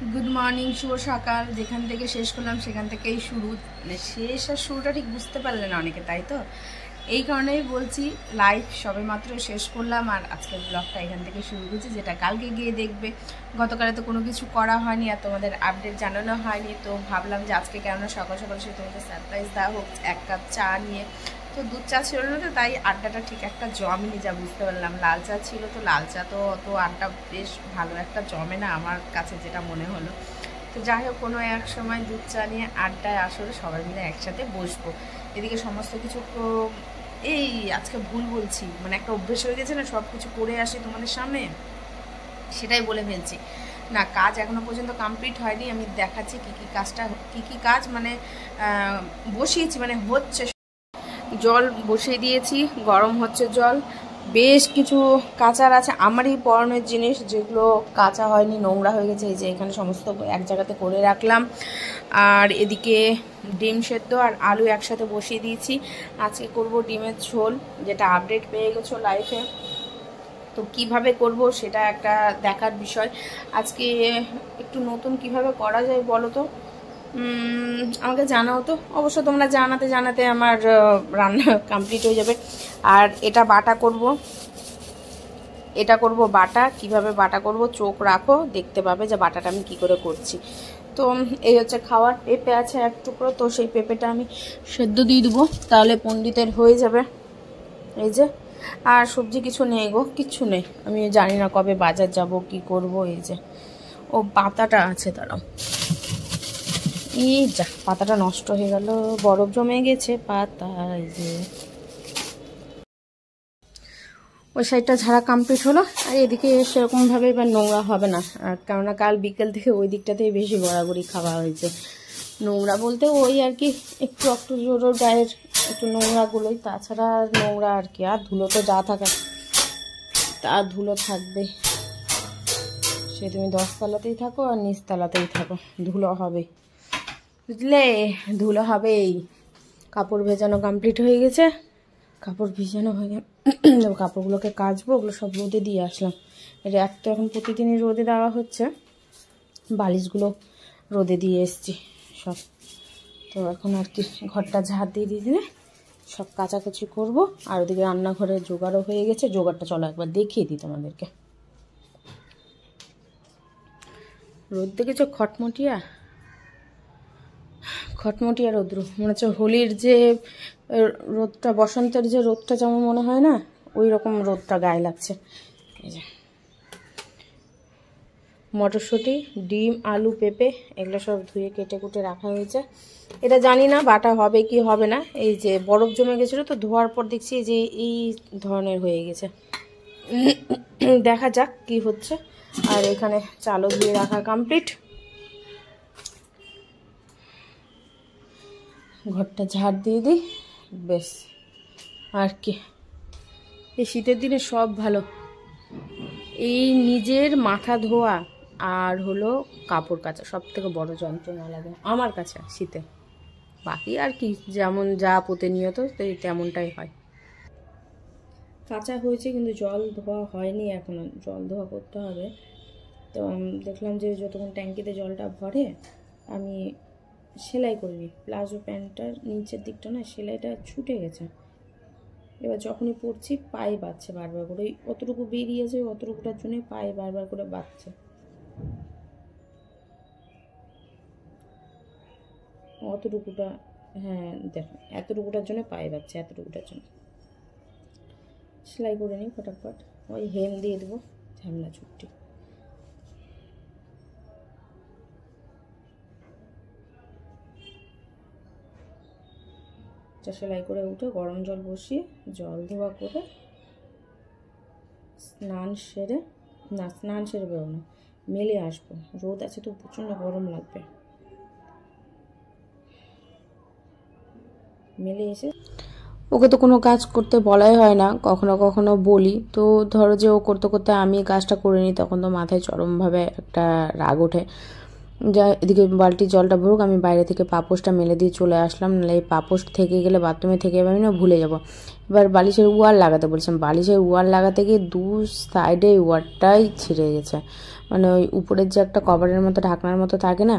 Good morning, শুভ সকাল। যেখান থেকে শেষ করলাম সেখান থেকেই শুরু, মানে শেষ আর শুরুটা ঠিক বুঝতে পারলে না অনেকে, তাই তো? এই কারণেই বলছি, লাইফ সবে মাত্র শেষ করলাম আর আজকের ব্লগটা এখান থেকে শুরু করছি, যেটা কালকে গিয়ে দেখবে। গতকালে তো কোনো কিছু করা হয়নি আর তোমাদের আপডেট জানানো হয়নি, তো ভাবলাম যে আজকে কেননা সকাল সকাল সে তোমাদের সারপ্রাইজ দেওয়া হোক এক কাপ চা নিয়ে। তো দুধ চা ছিল না, তো তাই আড্ডাটা ঠিক একটা জমেনি, যা বুঝতে পারলাম। লাল চা ছিল, তো লাল চা তো অত আড্ডা বেশ ভালো একটা জমে না আমার কাছে, যেটা মনে হলো। তো যাই হোক, কোনো এক সময় দুধ চা নিয়ে আড্ডায় আসলে সবাই মিলে একসাথে বসবো। এদিকে সমস্ত কিছু এই আজকে ভুল বলছি, মানে একটা অভ্যেস হয়ে গেছে না, সব কিছু করে আসি তোমাদের সামনে, সেটাই বলে ফেলছি। না, কাজ এখনো পর্যন্ত কমপ্লিট হয়নি। আমি দেখাচ্ছি কি কাজ মানে বসিয়েছি, মানে হচ্ছে। জল বসিয়ে দিয়েছি, গরম হচ্ছে জল। বেশ কিছু কাচার আছে আমারই পরনের জিনিস, যেগুলো কাঁচা হয়নি, নোংরা হয়ে গেছে। এই যে এখানে সমস্ত এক জায়গাতে করে রাখলাম। আর এদিকে ডিম সেদ্ধ আর আলু একসাথে বসিয়ে দিয়েছি। আজকে করব ডিমের ঝোল, যেটা আপডেট পেয়ে গেছো লাইফে। তো কিভাবে করব সেটা একটা দেখার বিষয়। আজকে একটু নতুন কিভাবে করা যায় বলো তো, আমাকে জানাও তো। অবশ্য তোমরা জানাতে জানাতে আমার রান্না কমপ্লিট হয়ে যাবে। আর এটা করব বাটা। কিভাবে বাটা করব চোখ রাখো, দেখতে পাবে যে বাটাটা আমি কি করে করছি। তো এই হচ্ছে খাওয়ার। পেঁপে আছে এক টুকরো, তো সেই পেঁপেটা আমি সেদ্ধ দিয়ে দেবো, তাহলে পণ্ডিতের হয়ে যাবে। এই যে, আর সবজি কিছু নেই গো, কিচ্ছু নেই। আমি জানি না কবে বাজার যাব, কি করব। এই যে ও পাতাটা আছে, দাঁড়াও। এই যা, পাতাটা নষ্ট হয়ে গেল, বরফ জমে গেছে পাতা। এই যে ওই সাইডটা ঝাড়া কমপ্লিট হলো, আর এদিকে সেরকমভাবে এবার নোংরা হবে না, কেননা কাল বিকেল থেকে ওই দিকটাতেই বেশি গড়াগড়ি খাওয়া হয়েছে। নোংরা বলতে ওই আর কি একটু জোরো গায়ের একটু নোংরাগুলোই, তাছাড়া নোংরা আর কি। আর ধুলো তো যা থাকে তা ধুলো থাকবে, সে তুমি 10 তলাতেই থাকো আর নিচ তলাতেই থাকো, ধুলো হবে, বুঝলে? ধুলো হবেই। কাপড় ভেজানো কমপ্লিট হয়ে গেছে, কাপড় ভিজানো হয়ে গেছে, কাপড়গুলোকে কাচবো। ওগুলো সব রোদে দিয়ে আসলাম। র্যাক তো এখন প্রতিদিনই রোদে দেওয়া হচ্ছে, বালিশগুলো রোদে দিয়ে এসছি সব। তো এখন আর কি ঘরটা ঝাড় দিয়ে দিলে সব কাচাকুচি করবো। আর ওদিকে রান্নাঘরে জোগাড়ও হয়ে গেছে। জোগাড়টা চলো একবার দেখিয়ে দিই তোমাদেরকে। রোদ দেখেছো? খটমটিয়া রৌদ্র, মনে হচ্ছে হোলির যে রোদটা, বসন্তের যে রোদটা যেমন মনে হয় না, ওই রকম রোদটা গায়ে লাগছে। এই যে মটরশুঁটি, ডিম, আলু, পেঁপে এগুলো সব ধুয়ে কেটে কুটে রাখা হয়েছে। এটা জানি না বাটা হবে কি হবে না। এই যে বরফ জমে গেছিলো, তো ধোয়ার পর দেখছি যে এই ধরনের হয়ে গেছে। দেখা যাক কি হচ্ছে। আর এখানে চালও ধুয়ে রাখা কমপ্লিট। ঘরটা ঝাড় দিয়ে দিই, বেশ। আর কি, এই শীতের দিনে সব ভালো, এই নিজের মাথা ধোয়া আর হলো কাপড় কাচা, সব থেকে বড় যন্ত্রণা লাগে আমার কাছে শীতে। বাকি আর কি, যেমন যা প্রতিনিয়ত তেমনটাই হয়। কাঁচা হয়েছে কিন্তু জল ধোয়া হয়নি এখনো, জল ধোয়া করতে হবে। তো দেখলাম যে যতক্ষণ ট্যাঙ্কিতে জলটা ভরে আমি সেলাই করিনি। প্লাজো প্যান্টটার নিচের দিকটা না সেলাইটা ছুটে গেছে। এবার যখনই পরছি পায়ে বাজছে বারবার করে, অতটুকু বেরিয়েছে, অতটুকুটার জন্য পায়ে বারবার করে বাজছে। অতটুকুটা, হ্যাঁ দেখো, এতটুকুটার জন্য পায়ে বাজছে, এতটুকুটার জন্য। সেলাই করে নিই ফটাফট, ওই হেম দিয়ে দেবো, ঝামেলা ছুটি। সেলাই করে উঠে গরম জল বসিয়ে জল ধোয়া করে স্নান সেরে বেরো না, মেলে আসবো। রোদ আছে তো প্রচণ্ড গরম লাগবে। মেলে এসে ওকে তো কোনো কাজ করতে বলাই হয় না, কখনো কখনো বলি। তো ধরো যে ও করতে করতে আমি কাজটা করে নিই, তখন তো মাথায় চরমভাবে একটা রাগ ওঠে। যা, এদিকে বালতির জলটা ভরুক, আমি বাইরে থেকে পাপোশটা মেলে দিয়ে চলে আসলাম, নাহলে এই পাপোশ থেকে গেলে বাথরুমে থেকে আমি না ভুলে যাব। এবার বালিশের ওয়ার লাগাতে বলছিলাম, বালিশের ওয়ার লাগাতে গিয়ে দু সাইডে ওয়ারটাই ছিঁড়ে গেছে, মানে ওই উপরের যে একটা কভারের মতো ঢাকনার মতো থাকে না,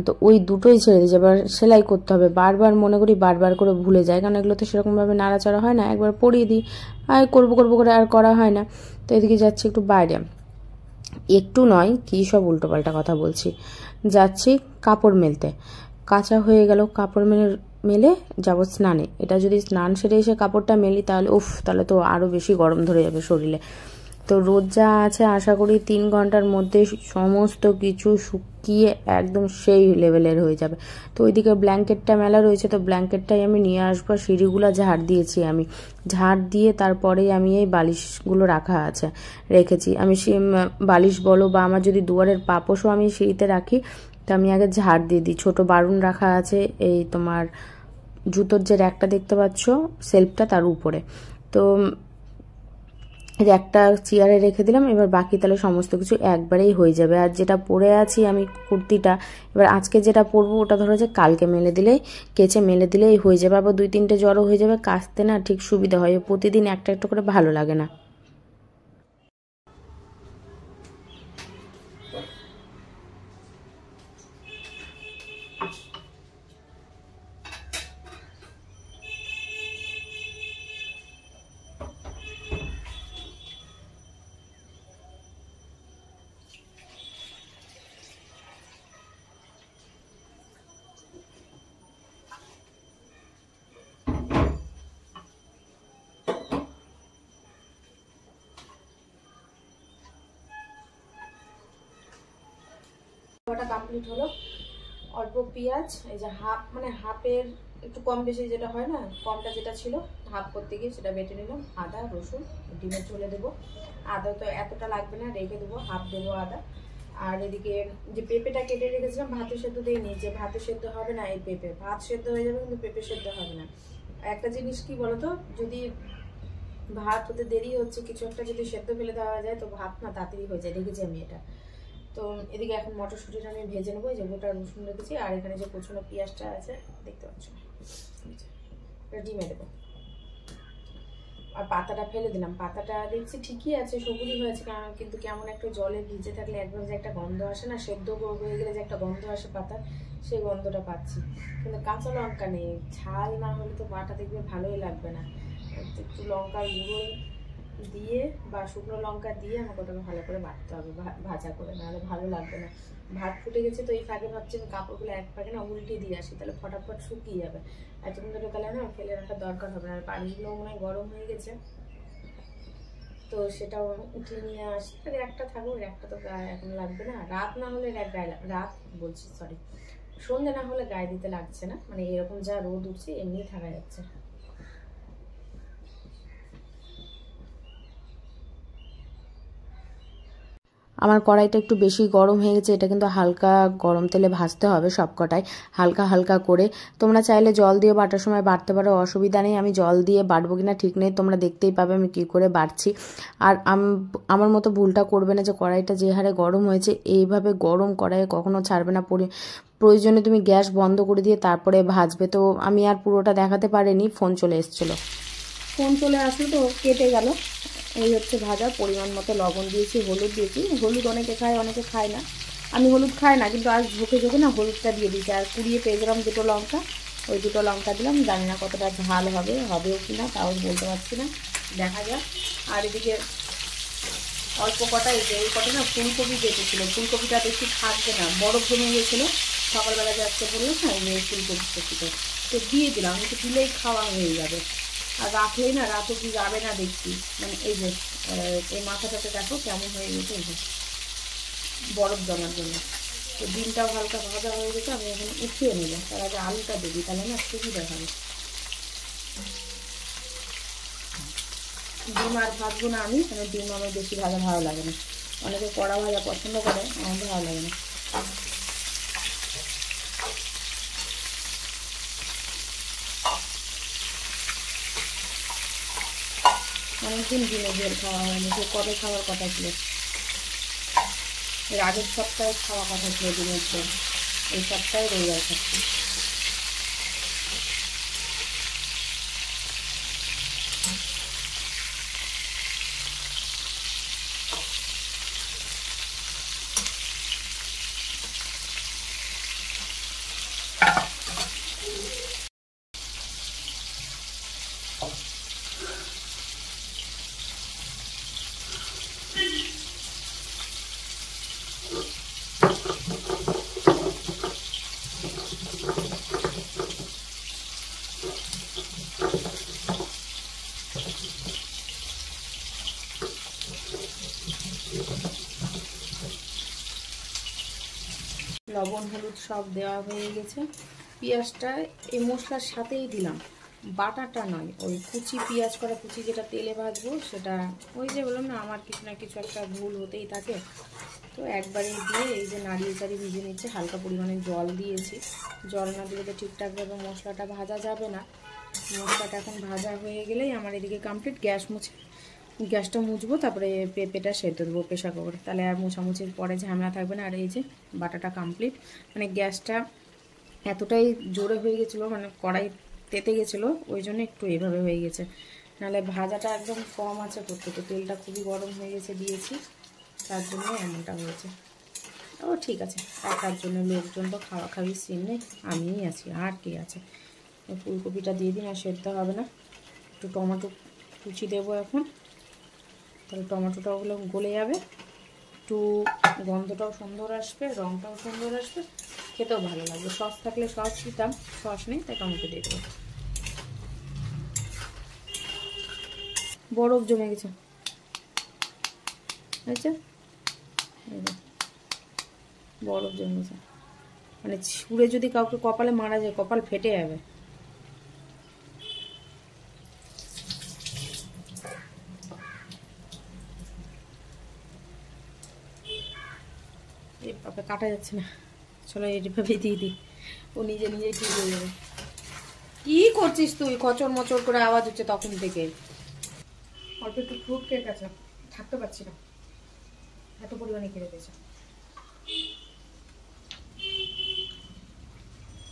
তো ওই দুটোই ছেড়ে দিয়েছি। এবার সেলাই করতে হবে, বারবার মনে করি, বারবার করে ভুলে যায়, কারণ এগুলো তো সেরকমভাবে নাড়াচাড়া হয় না, একবার পরিয়ে দিই আর করবো করে আর করা হয় না। তো এদিকে যাচ্ছি একটু বাইরে, একটু নয় কি সব উল্টোপাল্টা কথা বলছি, যাচ্ছি কাপড় মেলতে। কাঁচা হয়ে গেল, কাপড় মেলে যাব স্নানে। এটা যদি স্নান সেরে এসে কাপড়টা মেলি তাহলে তাহলে তো আরও বেশি গরম ধরে যাবে শরীরে। তো রোদ যা আছে আশা করি 3 ঘন্টার মধ্যে সমস্ত কিছু শুকিয়ে একদম সেই লেভেলের হয়ে যাবে। তো ওইদিকে ব্ল্যাঙ্কেটটা মেলা রয়েছে, তো ব্ল্যাঙ্কেটটাই আমি নিয়ে আসবো। সিঁড়িগুলো ঝাড় দিয়েছি, আমি ঝাড় দিয়ে তারপরেই আমি এই বালিশগুলো রেখেছি। আমি বালিশ বলো বা আমার যদি দুয়ারের পাপোশও আমি সিঁড়িতে রাখি, তো আমি আগে ঝাড় দিয়ে দিই। ছোটো বারুন রাখা আছে এই তোমার জুতোর যে র্যাকটা দেখতে পাচ্ছ সেলফটা, তার উপরে। তো একটা চেয়ারে রেখে দিলাম, এবার বাকি তাহলে সমস্ত কিছু একবারেই হয়ে যাবে। আর যেটা পরে আছি আমি কুর্তিটা, এবার আজকে যেটা পরবো ওটা ধরো যে কালকে কেচে মেলে দিলেই হয়ে যাবে। আবার 2-3টে জড়ো হয়ে যাবে, কাচতে না ঠিক সুবিধা হয়, প্রতিদিন একটা একটা করে ভালো লাগে না। ওটা কমপ্লিট হলো। অল্প পেঁয়াজ, এই যে হাফের একটু কম বেশি যেটা হয় না, কমটা যেটা ছিল হাফ করতে গিয়ে সেটা বেটে নিলাম। আদা রসুন ডিমের ঝোলে দেবো। আদা তো এতটা লাগবে না, রেখে দেবো, হাফ দেবো আদা। আর এদিকে যে পেঁপেটা কেটে রেখেছিলাম, ভাতে সেদ্ধ দিইনি, যে ভাতে সেদ্ধ হবে না এই পেঁপে, ভাত সেদ্ধ হয়ে যাবে কিন্তু পেঁপে সেদ্ধ হবে না। একটা জিনিস কি বলতো, যদি ভাত হতে দেরি হচ্ছে, কিছু একটা যদি সেদ্ধ ফেলে দেওয়া যায় তো ভাত না তাড়াতাড়ি হয়ে যায়, দেখেছি আমি এটা। তো এদিকে এখন মটরশুঁটিটা আমি ভেজে নেবো, যে গোটা রসুন রেখেছি, আর এখানে যে কুচনো পেঁয়াজটা আছে দেখতে পাচ্ছ, এটা ডিমে দেবো। আর পাতাটা ফেলে দিলাম, পাতাটা দেখছি ঠিকই আছে, সবুজই হয়েছে, কিন্তু কেমন একটা জলে ভিজে থাকলে একবার যে একটা গন্ধ আসে না, সেদ্ধ হয়ে গেলে যে একটা গন্ধ আসে পাতা, সেই গন্ধটা পাচ্ছি। কিন্তু কাঁচা লঙ্কা নেই, ঝাল না হলে তো বাটা দেখবে ভালোই লাগবে না। একটু লঙ্কার গুঁড়ো দিয়ে বা শুকনো লঙ্কা দিয়ে আমাকে ওটাকে ভালো করে বাটতে হবে, ভাজা করে, নাহলে ভালো লাগবে না। ভাত ফুটে গেছে, তো এই ফাঁকে ভাবছি আমি কাপড়গুলো এক ফাঁকে না উল্টে দিয়ে আসি, তাহলে ফটাফট শুকিয়ে যাবে। এতক্ষণ ধরে তাহলে না ফেলে রাখার দরকার হবে না। আর পানিগুলোও মনে হয় গরম হয়ে গেছে, তো সেটাও উঠিয়ে নিয়ে আসি। আর একটা থাকুক, একটা তো গায়ে এখন লাগবে না, রাত না হলে সন্ধ্যে না হলে গায়ে দিতে লাগছে না, মানে এরকম যা রোদ উঠছে এমনি থাকা যাচ্ছে। আমার কড়াইটা একটু বেশি গরম হয়ে গেছে, এটা কিন্তু হালকা গরম তেলে ভাজতে হবে সবকটাই, হালকা হালকা করে। তোমরা চাইলে জল দিয়ে বাটার সময় বাটতে পারো, অসুবিধা নেই। আমি জল দিয়ে বাটবো কিনা ঠিক নেই, তোমরা দেখতেই পাবে আমি কি করে বাটছি। আর আমার মতো ভুলটা করবে না, যে কড়াইটা যে হারে গরম হয়েছে এইভাবে গরম কড়াইয়ে কখনো ছাড়বে না, প্রয়োজনে তুমি গ্যাস বন্ধ করে দিয়ে তারপরে ভাজবে। তো আমি আর পুরোটা দেখাতে পারিনি, ফোন চলে আসলো তো কেটে গেল। এই হচ্ছে ভাজা, পরিমাণ মতো লবণ দিয়েছি, হলুদ দিয়েছি। হলুদ অনেকে খায় অনেকে খায় না, আমি হলুদ খাই না, কিন্তু আজ ঝোঁকে না হলুদটা দিয়ে দিয়েছি। আর কুড়িয়ে পেয়ে গেলাম 2 লঙ্কা, ওই 2 লঙ্কা দিলাম। জানি না কতটা ঝাল হবেও কিনা, তাও বলতে পারছি না, দেখা যাক। আর এদিকে অল্প কটা, এই কটা না ফুলকপি কেটেছিল, ফুলকপিটা বেশি থাকবে না, বরফ জমে গিয়েছিলো সকালবেলা যাচ্ছে বললো না, এই ফুলকপিটা তো দিয়ে দিলাম, একটু দিলেই খাওয়া হয়ে যাবে। আর রাখলেই না, রাতে কি যাবে না দেখছি, মানে এই যে এই মাথাটাতে দেখো কেমন হয়ে গেছে, এই যে বরফ জমার জন্য। তো ডিমটাও হালকা ভাজা হয়ে গেছে, আমি এখন উঠিয়ে নেবো, তার আগে আলুটা দেবি, তাহলে না সুবিধা হবে। ডিম আর ভাজবো না আমি, কারণ ডিম আমার বেশি ভাজা ভালো লাগে না, অনেকে কড়া ভাজা পছন্দ করে, আমার ভালো লাগে না। অনেকদিন ডিমের ঝোল খাওয়া হয়নি, সে কবে খাওয়ার কথা ছিল, এর আগের সপ্তাহে খাওয়া কথা ছিল ডিমের ঝোল, এই সপ্তাহে রবিবার খাচ্ছি। লবণ হলুদ সব দেওয়া হয়ে গেছে। পেঁয়াজটা এই মশলার সাথেই দিলাম, বাটাটা নয়, ওই কুচি পেঁয়াজ করা কুচি যেটা তেলে ভাজবো সেটা। ওই যে বললাম না, আমার কিছু না কিছু একটা ভুল হতেই থাকে, তো একবারে দিয়ে এই যে নাড়িয়ে চাড়িয়ে ভিজে নিচ্ছে। হালকা পরিমাণে জল দিয়েছি, জল না দিলে তো ঠিকঠাকভাবে মশলাটা ভাজা যাবে না। মশলাটা এখন ভাজা হয়ে গেলেই আমার এদিকে কমপ্লিট। গ্যাসটা মুছবো, তারপরে পেঁপেটা সেদ্ধ দেবো প্রেশার কুকারে, তাহলে আর মোছামুছির পরে ঝামেলা থাকবে না। আর এই যে বাটাটা কমপ্লিট, মানে গ্যাসটা এতটাই জোরে হয়ে গেছিলো, মানে কড়াই তেতে গেছিলো, ওই জন্য একটু এইভাবে হয়ে গেছে, নাহলে ভাজাটা একদম কম আছে করতে, তো তেলটা খুবই গরম হয়ে গেছে দিয়েছি, তার জন্য এমনটা হয়েছে। ও ঠিক আছে, একার জন্য, লোকজন তো খাওয়া খাওয়ি সিন নেই, আমিই আছি, আর কে আছে। ফুলকপিটা দিয়ে দিন, আর সেদ্ধ হবে না। একটু টমেটো কুচি দেবো এখন, তাহলে টমেটোটাও গলে যাবে, একটু গন্ধটাও সুন্দর আসবে, রঙটাও সুন্দর আসবে, খেতেও ভালো লাগবে। সস থাকলে সস দিতাম, সস নেই তাই টমেটো দিয়ে দেবো। বরফ জমে গেছে, আচ্ছা বরফ জমে গেছে, মানে ছুঁড়ে যদি কাউকে কপালে মারা যায়, কপাল ফেটে যাবে। এইভাবে কাটা যাচ্ছে না, চলো এইভাবে দিয়ে দিই, ও নিজে নিজেই ঠিক হয়ে যাবে। কি করছিস তুই? খচর মচর করে আওয়াজ হচ্ছে তখন থেকে। অল্প একটু ফ্রুট কেক আছে, থাকতে পারছি না, এত পরিমাণে কেড়ে দিয়েছে।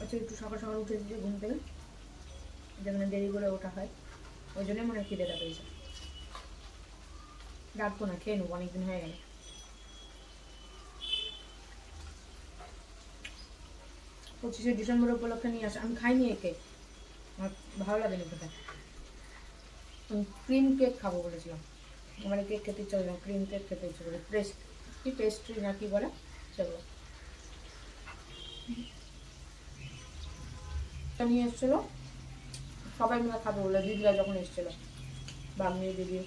আচ্ছা, একটু সকাল সকাল উঠে দিয়েছে ঘুম থেকে, যেখানে দেরি করে ওঠা হয়, ওই জন্যই মনে হয় খিদেটা পেয়েছে। ডাকবো না, খেয়ে নেবো, অনেকদিন হয়ে গেল। 25শে ডিসেম্বর উপলক্ষে নিয়ে আসা, আমি খাইনি একে, আমার ভালো লাগেনি খেতে। আমি ক্রিম কেক খাবো বলেছিলাম, আমার কেক খেতে ইচ্ছা করে, ক্রিম কেক খেতে ইচ্ছা করে, কি পেস্ট্রি না কি বলে সেগুলো নিয়ে এসেছিলো, সবাই মিলে খাবে বলে, দিদিরা যখন এসেছিলো, বাগনি দিদি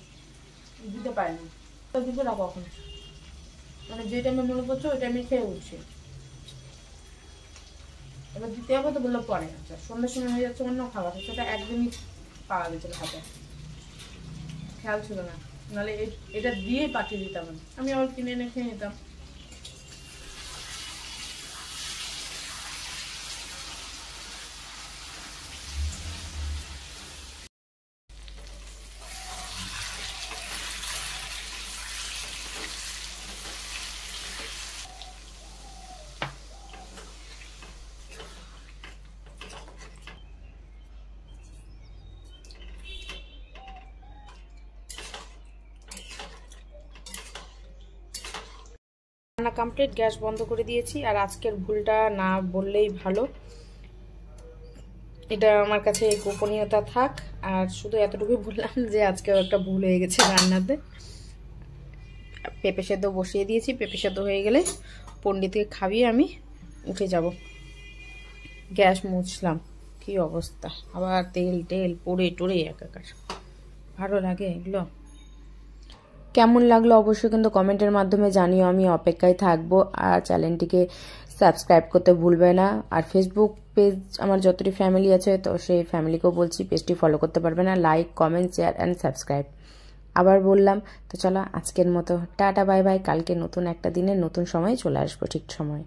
দিতে পারেনি, তো দিতে না কখন, মানে যে টাইমে মনে পড়ছে ওই টাইমে খেয়ে উঠছে। এবার দিতে হবে তো বললো পরে, আচ্ছা সন্ধ্যার সময় হয়ে যাচ্ছে, অন্য খাবার সেটা একদিনই পাওয়া গেছিলো হাতে, খেয়াল ছিল না, নাহলে এটা দিয়েই পাঠিয়ে দিতাম, আমি আবার কিনে এনে খেয়ে নিতাম। রান্না কমপ্লিট, গ্যাস বন্ধ করে দিয়েছি। আর আজকের ভুলটা না বললেই ভালো, এটা আমার কাছে গোপনীয়তা থাক। আর শুধু এতটুকুই বললাম যে আজকেও একটা ভুল হয়ে গেছে রান্নাতে। পেঁপে সেদ্ধ বসিয়ে দিয়েছি, পেঁপে সেদ্ধ হয়ে গেলে পণ্ডিতকে খাইয়ে আমি উঠে যাব। গ্যাস মুছলাম, কি অবস্থা, আবার তেল পড়ে টড়ে একাকার, ভালো লাগে এগুলো। কেমন লাগলো অবশ্যই কিন্তু কমেন্টের মাধ্যমে জানিও, আমি অপেক্ষায় থাকবো। আর চ্যানেলটিকে সাবস্ক্রাইব করতে ভুলবে না। আর ফেসবুক পেজ আমার যতটি ফ্যামিলি আছে, তো সেই ফ্যামিলিকেও বলছি পেজটি ফলো করতে পারবে না। Like, comment, share and subscribe আবার বললাম। তো চলো আজকের মতো টাটা, বাই বাই। কালকে নতুন একটা দিনে নতুন সময়ে চলে আসবো, ঠিক সময়।